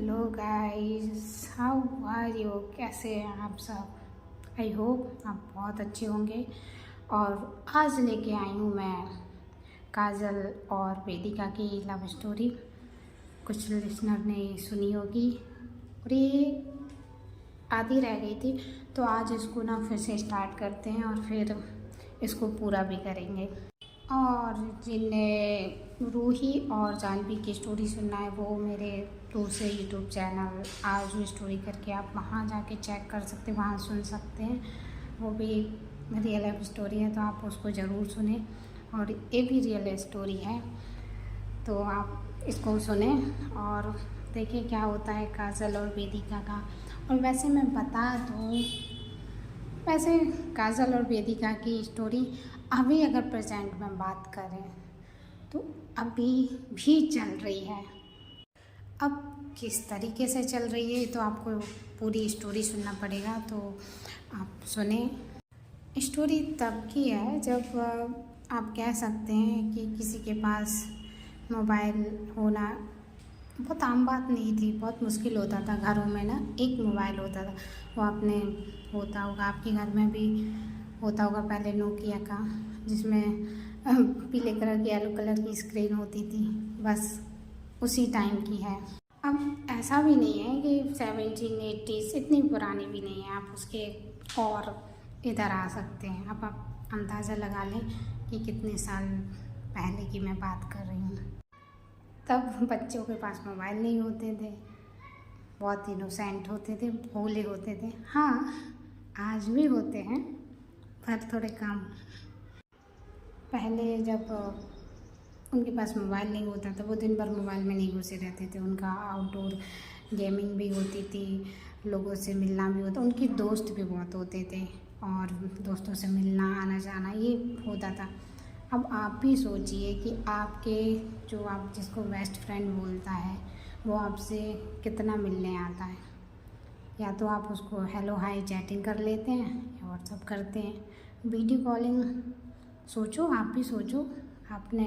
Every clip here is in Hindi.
Hello guys, how are you? कैसे हैं आप सब? आई होप आप बहुत अच्छे होंगे। और आज लेके आई हूँ मैं काजल और वेदिका की लव स्टोरी। कुछ लिसनर ने सुनी होगी और ये आधी रह गई थी, तो आज इसको ना फिर से स्टार्ट करते हैं और फिर इसको पूरा भी करेंगे। और जिन्हें रूही और जानवी की स्टोरी सुनना है वो मेरे दूसरे यूट्यूब चैनल आरजू स्टोरी करके आप वहाँ जाके चेक कर सकते हैं, वहाँ सुन सकते हैं। वो भी रियल लाइफ स्टोरी है, तो आप उसको ज़रूर सुने। और ये भी रियल स्टोरी है, तो आप इसको सुने और देखिए क्या होता है काजल और वेदिका का। और वैसे मैं बता दूँ, वैसे काजल और वेदिका की स्टोरी अभी अगर प्रेजेंट में बात करें तो अभी भी चल रही है। अब किस तरीके से चल रही है तो आपको पूरी स्टोरी सुनना पड़ेगा, तो आप सुने। स्टोरी तब की है जब आप कह सकते हैं कि किसी के पास मोबाइल होना बहुत आम बात नहीं थी। बहुत मुश्किल होता था घरों में ना, एक मोबाइल होता था। वो आपने होता होगा, आपके घर में भी होता होगा पहले नोकिया का, जिसमें पीले कलर की येलो कलर की स्क्रीन होती थी, बस उसी टाइम की है। अब ऐसा भी नहीं है कि 1780s इतनी पुरानी भी नहीं है, आप उसके और इधर आ सकते हैं। अब आप अंदाज़ा लगा लें कि कितने साल पहले की मैं बात कर रही हूँ। तब बच्चों के पास मोबाइल नहीं होते थे, बहुत इनोसेंट होते थे, भोले होते थे। हाँ, आज भी होते हैं पर थोड़े कम। पहले जब उनके पास मोबाइल नहीं होता था, वो दिन भर मोबाइल में नहीं घुसे रहते थे। उनका आउटडोर गेमिंग भी होती थी, लोगों से मिलना भी होता, उनके दोस्त भी बहुत होते थे और दोस्तों से मिलना आना जाना ये होता था। अब आप भी सोचिए कि आपके जो आप जिसको बेस्ट फ्रेंड बोलता है वो आपसे कितना मिलने आता है। या तो आप उसको हेलो हाय चैटिंग कर लेते हैं या व्हाट्सअप करते हैं, वीडियो कॉलिंग। सोचो, आप भी सोचो, आपने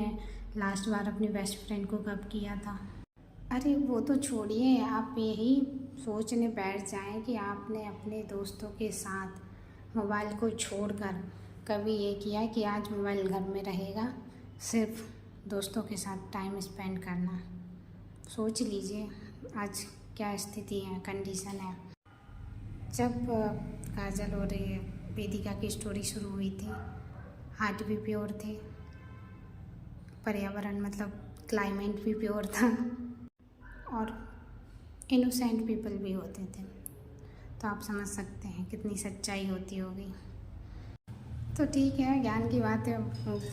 लास्ट बार अपनी बेस्ट फ्रेंड को कब किया था? अरे वो तो छोड़िए, आप यही सोचने बैठ जाएं कि आपने अपने दोस्तों के साथ मोबाइल को छोड़कर कभी ये किया कि आज मोबाइल घर में रहेगा, सिर्फ दोस्तों के साथ टाइम स्पेंड करना। सोच लीजिए आज क्या स्थिति है, कंडीशन है। जब काजल और वेदिका की स्टोरी शुरू हुई थी, हार्ट भी प्योर थे, पर्यावरण मतलब क्लाइमेट भी प्योर था और इनोसेंट पीपल भी होते थे, तो आप समझ सकते हैं कितनी सच्चाई होती होगी। तो ठीक है, ज्ञान की बातें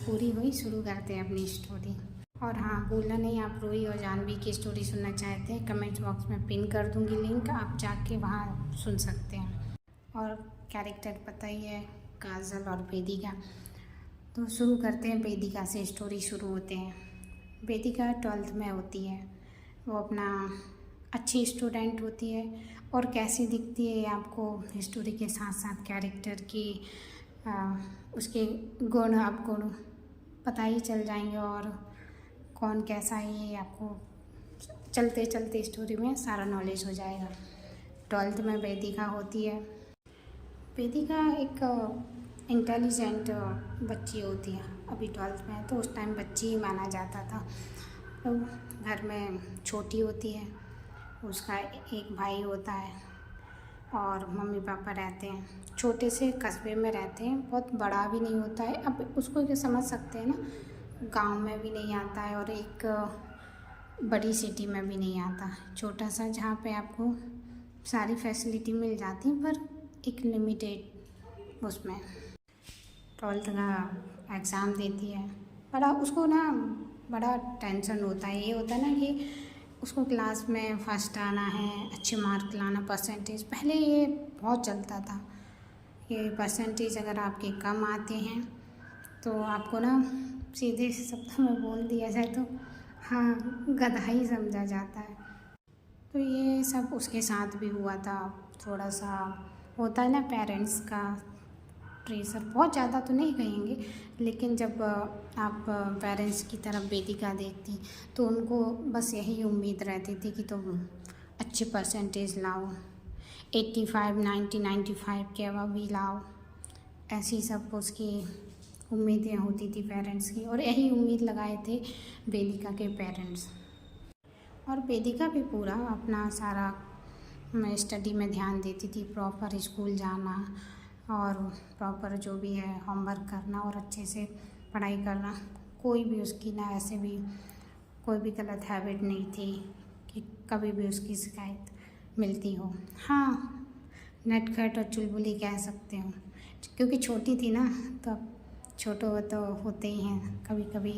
पूरी हुई, शुरू करते हैं अपनी स्टोरी। और हाँ, भूलना नहीं, आप रूही और जानवी की स्टोरी सुनना चाहते हैं, कमेंट बॉक्स में पिन कर दूंगी लिंक, आप जाके वहाँ सुन सकते हैं। और कैरेक्टर पता ही है, काजल और वेदिका। तो शुरू करते हैं, वेदिका से स्टोरी शुरू होते हैं। वेदिका 12th में होती है, वो अपना अच्छी स्टूडेंट होती है। और कैसी दिखती है आपको स्टोरी के साथ साथ कैरेक्टर की उसके गुण आपको पता ही चल जाएंगे, और कौन कैसा है ये आपको चलते चलते स्टोरी में सारा नॉलेज हो जाएगा। 12th में वेदिका होती है। वेदिका एक इंटेलिजेंट बच्ची होती है, अभी 12th में है तो उस टाइम बच्ची ही माना जाता था। तो घर में छोटी होती है, उसका एक भाई होता है और मम्मी पापा रहते हैं। छोटे से कस्बे में रहते हैं, बहुत बड़ा भी नहीं होता है। अब उसको क्या समझ सकते हैं ना, गांव में भी नहीं आता है और एक बड़ी सिटी में भी नहीं आता, छोटा सा जहाँ पे आपको सारी फैसिलिटी मिल जाती है पर एक लिमिटेड उसमें। 12th का एग्ज़ाम देती है, बड़ा उसको ना बड़ा टेंशन होता है। ये होता है ना कि उसको क्लास में फर्स्ट आना है, अच्छे मार्क लाना, परसेंटेज। पहले ये बहुत चलता था, ये परसेंटेज अगर आपके कम आते हैं तो आपको ना सीधे शब्दों में बोल दिया जाए तो हाँ, गधा ही समझा जाता है। तो ये सब उसके साथ भी हुआ था। थोड़ा सा होता है ना पेरेंट्स का प्रेशर, बहुत ज़्यादा तो नहीं कहेंगे, लेकिन जब आप पेरेंट्स की तरफ वेदिका देखती तो उनको बस यही उम्मीद रहती थी कि तुम अच्छे परसेंटेज लाओ, 85, 90, 95 के अबव भी लाओ। ऐसी सब उसकी उम्मीदें होती थी पेरेंट्स की, और यही उम्मीद लगाए थे वेदिका के पेरेंट्स। और वेदिका भी पूरा अपना सारा स्टडी में ध्यान देती थी, प्रॉपर स्कूल जाना और प्रॉपर जो भी है होमवर्क करना और अच्छे से पढ़ाई करना। कोई भी उसकी ना ऐसे भी कोई भी गलत हैबिट नहीं थी कि कभी भी उसकी शिकायत मिलती हो। हाँ, नटखट और चुलबुली कह सकते हो, क्योंकि छोटी थी ना, तो अब छोटे तो होते ही हैं, कभी कभी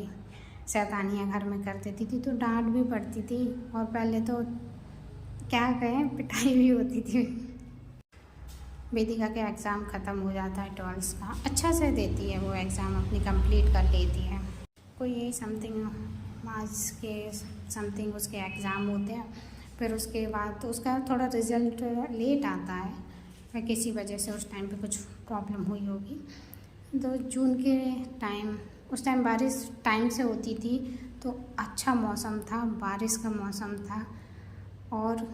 शैतानियाँ घर में कर देती थी तो डांट भी पड़ती थी, और पहले तो क्या कहें, पिटाई भी होती थी। वेदिका के एग्ज़ाम ख़त्म हो जाता है 12th का, अच्छा से देती है वो एग्ज़ाम, अपनी कंप्लीट कर लेती है। कोई यही समथिंग मार्च के समथिंग उसके एग्ज़ाम होते हैं, फिर उसके बाद तो उसका थोड़ा रिज़ल्ट लेट आता है, या किसी वजह से उस टाइम पे कुछ प्रॉब्लम हुई होगी। तो जून के टाइम, उस टाइम बारिश टाइम से होती थी, तो अच्छा मौसम था, बारिश का मौसम था, और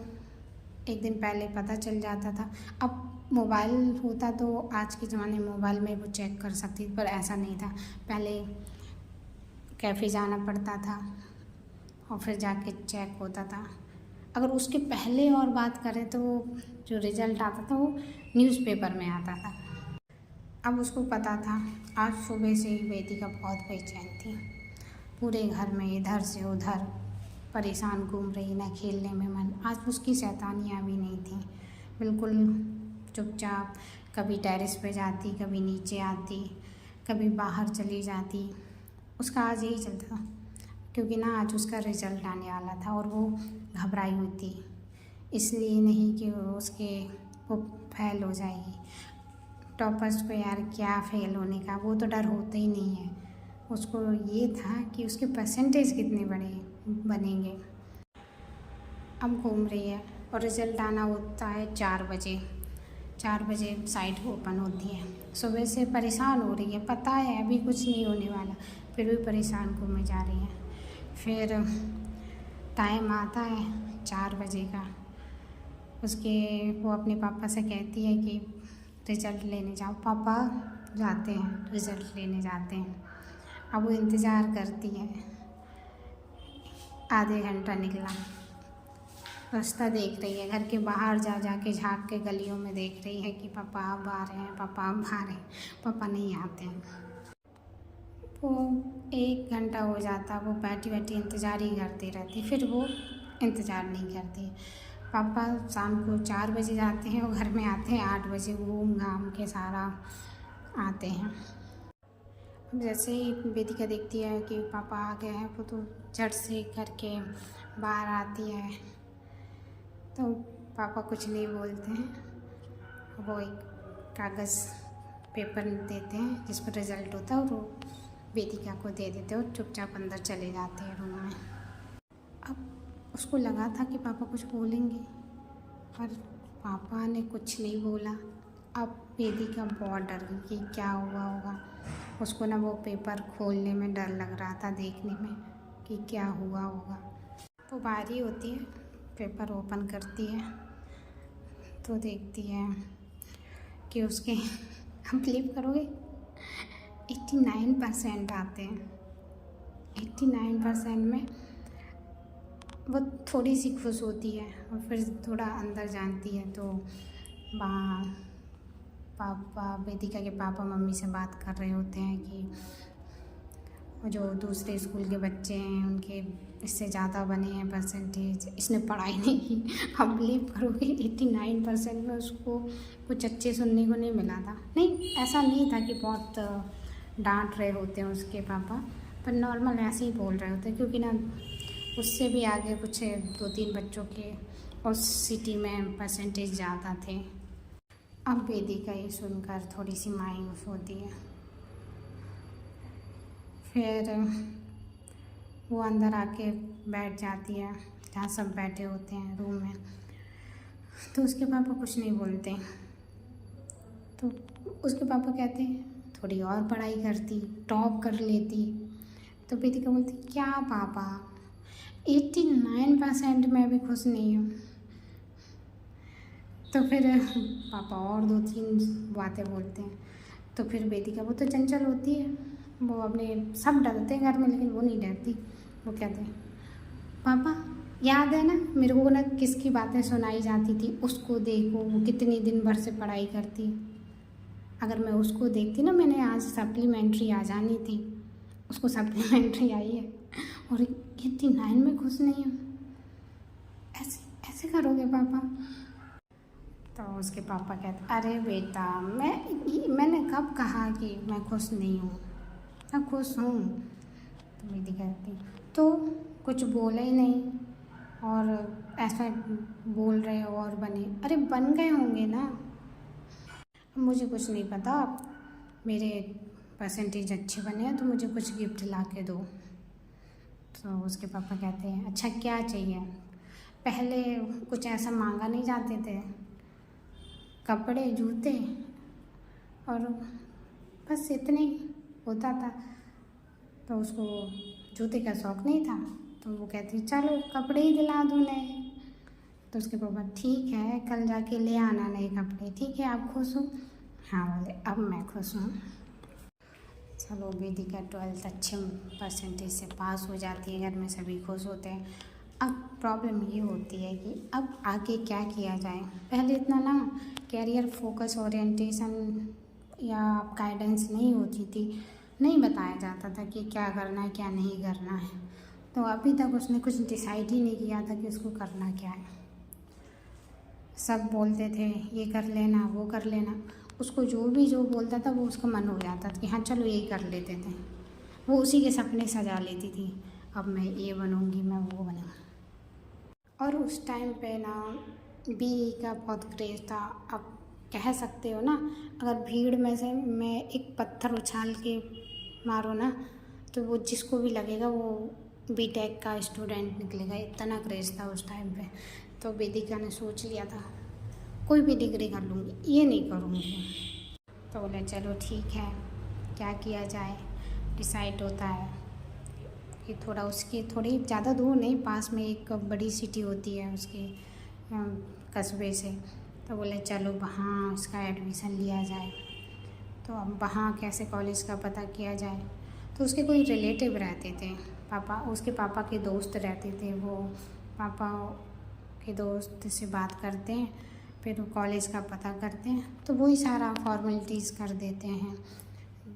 एक दिन पहले पता चल जाता था। अब मोबाइल होता तो आज के ज़माने में मोबाइल में वो चेक कर सकती, पर ऐसा नहीं था। पहले कैफ़े जाना पड़ता था और फिर जाके चेक होता था। अगर उसके पहले और बात करें तो जो रिज़ल्ट आता था वो न्यूज़पेपर में आता था। अब उसको पता था, आज सुबह से ही वेदिका बहुत बेचैन थी, पूरे घर में इधर से उधर परेशान घूम रही, ना खेलने में मन। आज उसकी शैतानियाँ भी नहीं थी, बिल्कुल चुपचाप, कभी टेरेस पे जाती, कभी नीचे आती, कभी बाहर चली जाती। उसका आज यही चलता था, क्योंकि ना आज उसका रिज़ल्ट आने वाला था और वो घबराई हुई थी, इसलिए नहीं कि वो फेल हो जाएगी। टॉपर्स को यार क्या फेल होने का, वो तो डर होता ही नहीं है। उसको ये था कि उसके परसेंटेज कितने बनेंगे। अब घूम रही है और रिज़ल्ट आना होता है 4 बजे। 4 बजे साइट ओपन होती है। सुबह से परेशान हो रही है, पता है अभी कुछ नहीं होने वाला, फिर भी परेशान घूमे जा रही है। फिर टाइम आता है 4 बजे का, वो अपने पापा से कहती है कि रिज़ल्ट लेने जाओ। पापा जाते हैं, रिज़ल्ट लेने जाते हैं। अब वो इंतज़ार करती है, आधे घंटा निकला, रास्ता देख रही है, घर के बाहर जा के झाँक के गलियों में देख रही है कि पापा अब आ रहे हैं, पापा अब आ रहे हैं, पापा नहीं आते हैं। वो 1 घंटा हो जाता, वो बैठी बैठी इंतज़ार ही करती रहती, फिर वो इंतज़ार नहीं करती। पापा शाम को 4 बजे जाते हैं और घर में आते हैं 8 बजे, घूम घाम के सारा आते हैं। जैसे ही वेदिका देखती है कि पापा आ गए हैं, वो तो झट से करके बाहर आती है, तो पापा कुछ नहीं बोलते हैं। वो एक कागज़ पेपर देते हैं जिस पर रिज़ल्ट होता है, और वो वेदिका को दे देते हैं और चुपचाप अंदर चले जाते हैं रूम में। अब उसको लगा था कि पापा कुछ बोलेंगे, पर पापा ने कुछ नहीं बोला। अब वेदिका बहुत डर गई कि क्या हुआ होगा। उसको ना वो पेपर खोलने में डर लग रहा था, देखने में कि क्या हुआ होगा। वो बारी होती है, पेपर ओपन करती है तो देखती है कि उसके हम बिलीव करोगे 89% आते हैं। 89% में वो थोड़ी सी खुश होती है, और फिर थोड़ा अंदर जानती है तो वहाँ पापा, वेदिका के पापा मम्मी से बात कर रहे होते हैं कि जो दूसरे स्कूल के बच्चे हैं उनके इससे ज़्यादा बने हैं परसेंटेज, इसने पढ़ाई नहीं की। अब बिलीव करोगे 89% में उसको कुछ अच्छे सुनने को नहीं मिला था। नहीं, ऐसा नहीं था कि बहुत डांट रहे होते हैं उसके पापा, पर नॉर्मल ऐसे ही बोल रहे होते हैं, क्योंकि ना उससे भी आगे कुछ 2-3 बच्चों के उस सिटी में परसेंटेज ज़्यादा थे। अब वेदिका ये सुनकर थोड़ी सी मायूस होती है। फिर वो अंदर आके बैठ जाती है जहाँ सब बैठे होते हैं रूम में, तो उसके पापा कुछ नहीं बोलते। तो उसके पापा कहते हैं थोड़ी और पढ़ाई करती, टॉप कर लेती। तो वेदिका बोलती क्या पापा, 89% में भी खुश नहीं हूँ, तो फिर पापा और 2-3 बातें बोलते हैं। तो फिर वेदिका, वो तो चंचल होती है, वो अपने सब डरते हैं घर में, लेकिन वो नहीं डरती। वो कहते हैं, पापा याद है ना मेरे को ना किसकी बातें सुनाई जाती थी, उसको देखो वो कितनी दिन भर से पढ़ाई करती, अगर मैं उसको देखती ना, मैंने आज सप्लीमेंट्री आ जानी थी, उसको सप्लीमेंट्री आई है और इतनी 9 में खुश नहीं हूँ। ऐसे ऐसे करोगे पापा? तो उसके पापा कहते, अरे बेटा मैंने कब कहा कि मैं खुश नहीं हूँ, मैं खुश हूँ। तो दीदी कहती, तो कुछ बोले ही नहीं और ऐसा बोल रहे हो और बने, अरे बन गए होंगे ना, मुझे कुछ नहीं पता, मेरे परसेंटेज अच्छे बने हैं तो मुझे कुछ गिफ्ट ला के दो। तो उसके पापा कहते हैं, अच्छा क्या चाहिए? पहले कुछ ऐसा मांगा नहीं जाते थे, कपड़े जूते और बस इतने ही होता था। तो उसको जूते का शौक़ नहीं था, तो वो कहती चलो कपड़े ही दिला दूँ नए। तो उसके पापा, ठीक है कल जाके ले आना नए कपड़े, ठीक है आप खुश हो? हाँ बोले, अब मैं खुश हूँ। चलो वेदिका 12th अच्छे परसेंटेज से पास हो जाती है, घर में सभी खुश होते हैं। अब प्रॉब्लम ये होती है कि अब आगे क्या किया जाए। पहले इतना ना कैरियर फोकस ओरिएंटेशन या गाइडेंस नहीं होती थी, नहीं बताया जाता था कि क्या करना है क्या नहीं करना है। तो अभी तक उसने कुछ डिसाइड ही नहीं किया था कि उसको करना क्या है। सब बोलते थे ये कर लेना वो कर लेना, उसको जो बोलता था वो उसका मन हो जाता था कि हाँ चलो यही कर लेते थे। वो उसी के सपने सजा लेती थी, अब मैं ये बनूँगी मैं वो बनूँगी। और उस टाइम पे ना बीई का बहुत क्रेज़ था। अब कह सकते हो ना, अगर भीड़ में से मैं एक पत्थर उछाल के मारो ना तो वो जिसको भी लगेगा वो बीटेक का स्टूडेंट निकलेगा, इतना क्रेज़ था उस टाइम पे। तो वेदिका ने सोच लिया था कोई भी डिग्री कर लूँगी, ये नहीं करूँगी। तो बोले चलो ठीक है, क्या किया जाए। डिसाइड होता है कि थोड़ा उसकी थोड़ी ज़्यादा दूर नहीं, पास में एक बड़ी सिटी होती है उसके कस्बे से। तो बोले चलो वहाँ उसका एडमिशन लिया जाए। तो अब वहाँ कैसे कॉलेज का पता किया जाए। तो उसके कोई रिलेटिव रहते थे, उसके पापा के दोस्त रहते थे, वो पापा के दोस्त से बात करते हैं, फिर वो कॉलेज का पता करते हैं, तो वही सारा फॉर्मेलिटीज़ कर देते हैं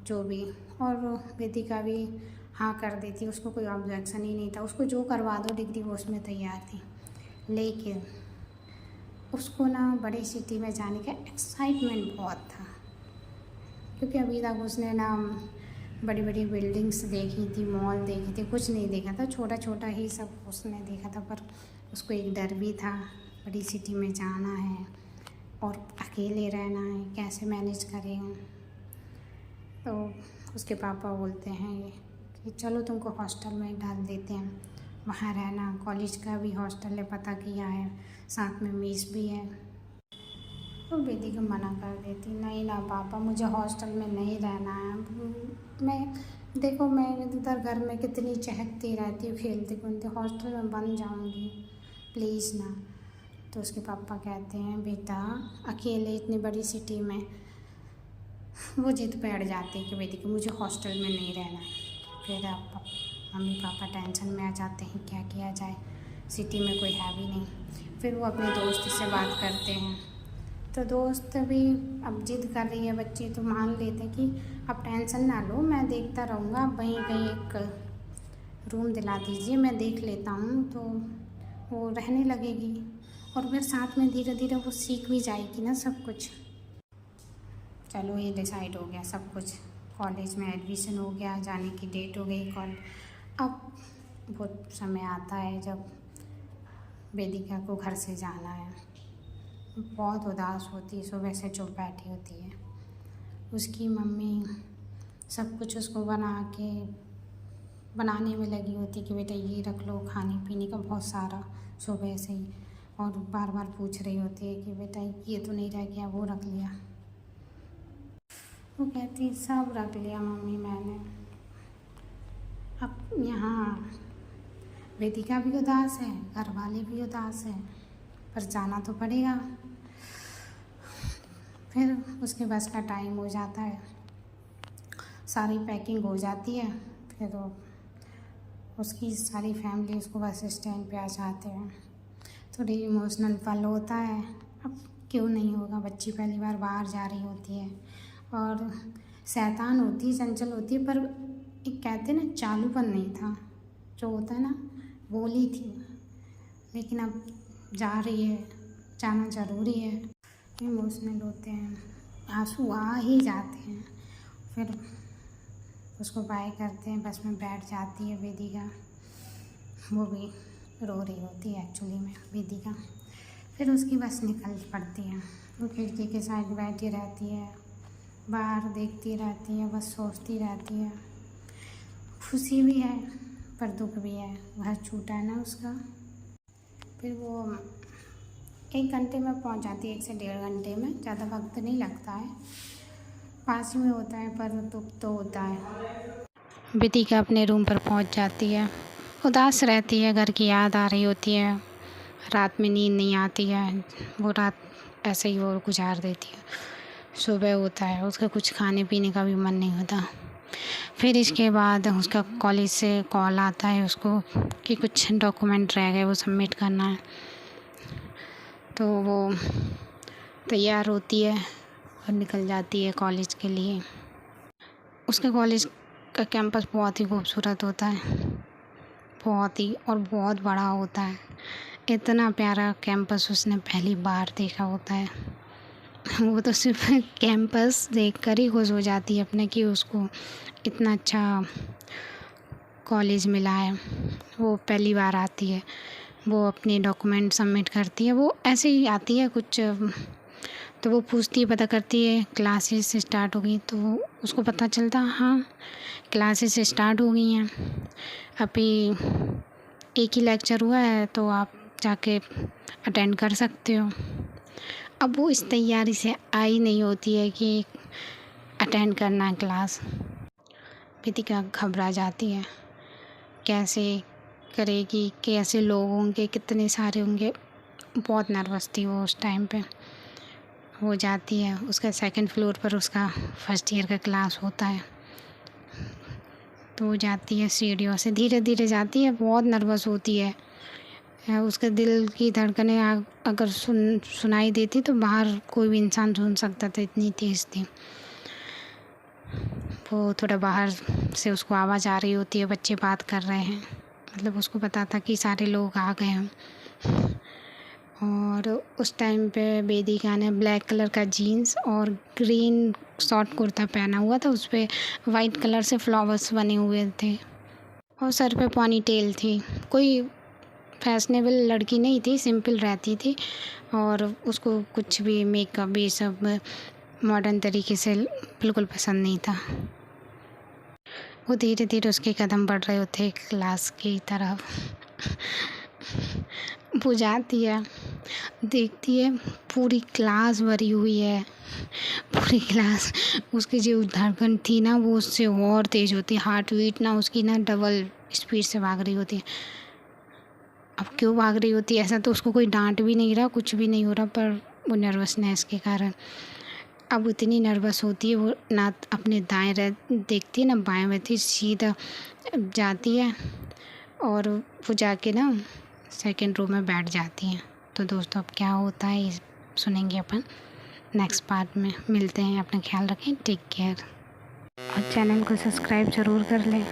जो भी। और वेदिका भी हाँ कर देती, उसको कोई ऑब्जेक्शन ही नहीं था, उसको जो करवा दो डिग्री वो उसमें तैयार थी। लेकिन उसको ना बड़ी सिटी में जाने का एक्साइटमेंट बहुत था, क्योंकि अभी तक उसने ना बड़ी बड़ी बिल्डिंग्स देखी थी, मॉल देखे थे, कुछ नहीं देखा था, छोटा छोटा ही सब उसने देखा था। पर उसको एक डर भी था, बड़ी सिटी में जाना है और अकेले रहना है, कैसे मैनेज करेंगे। तो उसके पापा बोलते हैं कि चलो तुमको हॉस्टल में डाल देते हैं, वहाँ रहना, कॉलेज का भी हॉस्टल है पता किया है, साथ में मेस भी है। तो वेदिका मना कर देती, नहीं ना पापा मुझे हॉस्टल में नहीं रहना है, मैं इधर घर में कितनी चहकती रहती हूँ, खेलती कूदती, हॉस्टल में बन जाऊँगी, प्लीज़ ना। तो उसके पापा कहते हैं बेटा अकेले इतनी बड़ी सिटी में, वो जिद बैठ जाती है कि वेदिका मुझे हॉस्टल में नहीं रहना है। फिर मम्मी पापा टेंशन में आ जाते हैं क्या किया जाए, सिटी में कोई है भी नहीं। फिर वो अपने दोस्त से बात करते हैं, तो दोस्त भी अब जिद कर रही है बच्ची, तो मान लेते कि अब टेंशन ना लो, मैं देखता रहूँगा, आप वहीं कहीं एक रूम दिला दीजिए, मैं देख लेता हूँ, तो वो रहने लगेगी और फिर साथ में धीरे धीरे वो सीख भी जाएगी ना सब कुछ। चलो ये डिसाइड हो गया सब कुछ, कॉलेज में एडमिशन हो गया, जाने की डेट हो गई अब वो समय आता है जब वेदिका को घर से जाना है। बहुत उदास होती है, सुबह से चुप बैठी होती है। उसकी मम्मी सब कुछ उसको बनाने में लगी होती कि बेटा ये रख लो, खाने पीने का बहुत सारा सुबह से ही, और बार बार पूछ रही होती है कि बेटा ये तो नहीं रह गया, वो रख लिया। वो कहती सब रख लिया मम्मी मैंने। अब यहाँ वेदिका भी उदास है, घर वाले भी उदास है, पर जाना तो पड़ेगा। फिर उसके बस का टाइम हो जाता है, सारी पैकिंग हो जाती है, फिर वो उसकी सारी फैमिली उसको बस स्टैंड पे आ जाते हैं। थोड़ी इमोशनल पल होता है, अब क्यों नहीं होगा, बच्ची पहली बार बाहर जा रही होती है और शैतान होती है, चंचल होती है, पर एक कहते हैं ना चालूपन नहीं था, जो होता है ना बोली थी, लेकिन अब जा रही है, जाना ज़रूरी है। इमोशनल होते हैं, आंसू आ ही जाते हैं। फिर उसको बाय करते हैं, बस में बैठ जाती है वेदिका, वो भी रो रही होती है एक्चुअली में वेदिका। फिर उसकी बस निकल पड़ती है, वो खिड़की के साइड बैठी रहती है, बाहर देखती रहती है, बस सोचती रहती है। खुशी भी है पर दुख भी है, घर छूटा है ना उसका। फिर वो 1 घंटे में पहुंच जाती है, 1 से 1.5 घंटे में, ज़्यादा वक्त नहीं लगता है, पास ही में होता है, पर दुख तो होता है। वेदिका अपने रूम पर पहुंच जाती है, उदास रहती है, घर की याद आ रही होती है, रात में नींद नहीं आती है, वो रात ऐसे ही वो गुजार देती है। सुबह होता है, उसका कुछ खाने पीने का भी मन नहीं होता। फिर इसके बाद उसका कॉलेज से कॉल आता है उसको कि कुछ डॉक्यूमेंट रह गए, वो सबमिट करना है। तो वो तैयार होती है और निकल जाती है कॉलेज के लिए। उसके कॉलेज का कैंपस बहुत ही खूबसूरत होता है, बहुत ही, और बहुत बड़ा होता है। इतना प्यारा कैंपस उसने पहली बार देखा होता है। वो तो सिर्फ कैंपस देखकर ही खुश हो जाती है अपने, कि उसको इतना अच्छा कॉलेज मिला है। वो पहली बार आती है, वो अपने डॉक्यूमेंट सबमिट करती है, वो ऐसे ही आती है कुछ, तो वो पूछती है, पता करती है क्लासेस स्टार्ट हो गई, तो उसको पता चलता हाँ क्लासेस स्टार्ट हो गई हैं, अभी एक ही लेक्चर हुआ है, तो आप जाके अटेंड कर सकते हो। अब वो इस तैयारी से आई नहीं होती है कि अटेंड करना है क्लास। वेदिका घबरा जाती है, कैसे करेगी, कैसे लोग होंगे, कितने सारे होंगे, बहुत नर्वस थी वो उस टाइम पे। वो जाती है, उसका 2nd फ्लोर पर उसका फर्स्ट ईयर का क्लास होता है, तो वो जाती है, सीढ़ियों से धीरे धीरे जाती है, बहुत नर्वस होती है। उसके दिल की धड़कनें अगर सुनाई देती तो बाहर कोई भी इंसान सुन सकता था, इतनी तेज़ थी वो। थोड़ा बाहर से उसको आवाज़ आ रही होती है, बच्चे बात कर रहे हैं, मतलब उसको पता था कि सारे लोग आ गए हैं। और उस टाइम पे वेदिका ने ब्लैक कलर का जीन्स और ग्रीन शॉर्ट कुर्ता पहना हुआ था, उस पर वाइट कलर से फ्लावर्स बने हुए थे, और सर पे पॉनी टेल थी। कोई फैशनेबल लड़की नहीं थी, सिंपल रहती थी, और उसको कुछ भी मेकअप ये सब मॉडर्न तरीके से बिल्कुल पसंद नहीं था। वो धीरे धीरे उसके कदम बढ़ रहे होते क्लास की तरफ। वो जाती है, देखती है पूरी क्लास भरी हुई है, पूरी क्लास। उसकी जो धड़कन थी ना वो उससे और तेज़ होती है, हार्ट बीट ना उसकी ना डबल स्पीड से भाग रही होती है। अब क्यों भाग रही होती है, ऐसा तो उसको कोई डांट भी नहीं रहा, कुछ भी नहीं हो रहा, पर वो नर्वसनेस के कारण अब इतनी नर्वस होती है, वो ना अपने दाएं देखती है ना बाएं रहती, सीधा जाती है और वो जाके ना 2nd रो में बैठ जाती हैं। तो दोस्तों अब क्या होता है ये सुनेंगे अपन नेक्स्ट पार्ट में। मिलते हैं, अपना ख्याल रखें, टेक केयर, और चैनल को सब्सक्राइब ज़रूर कर लें।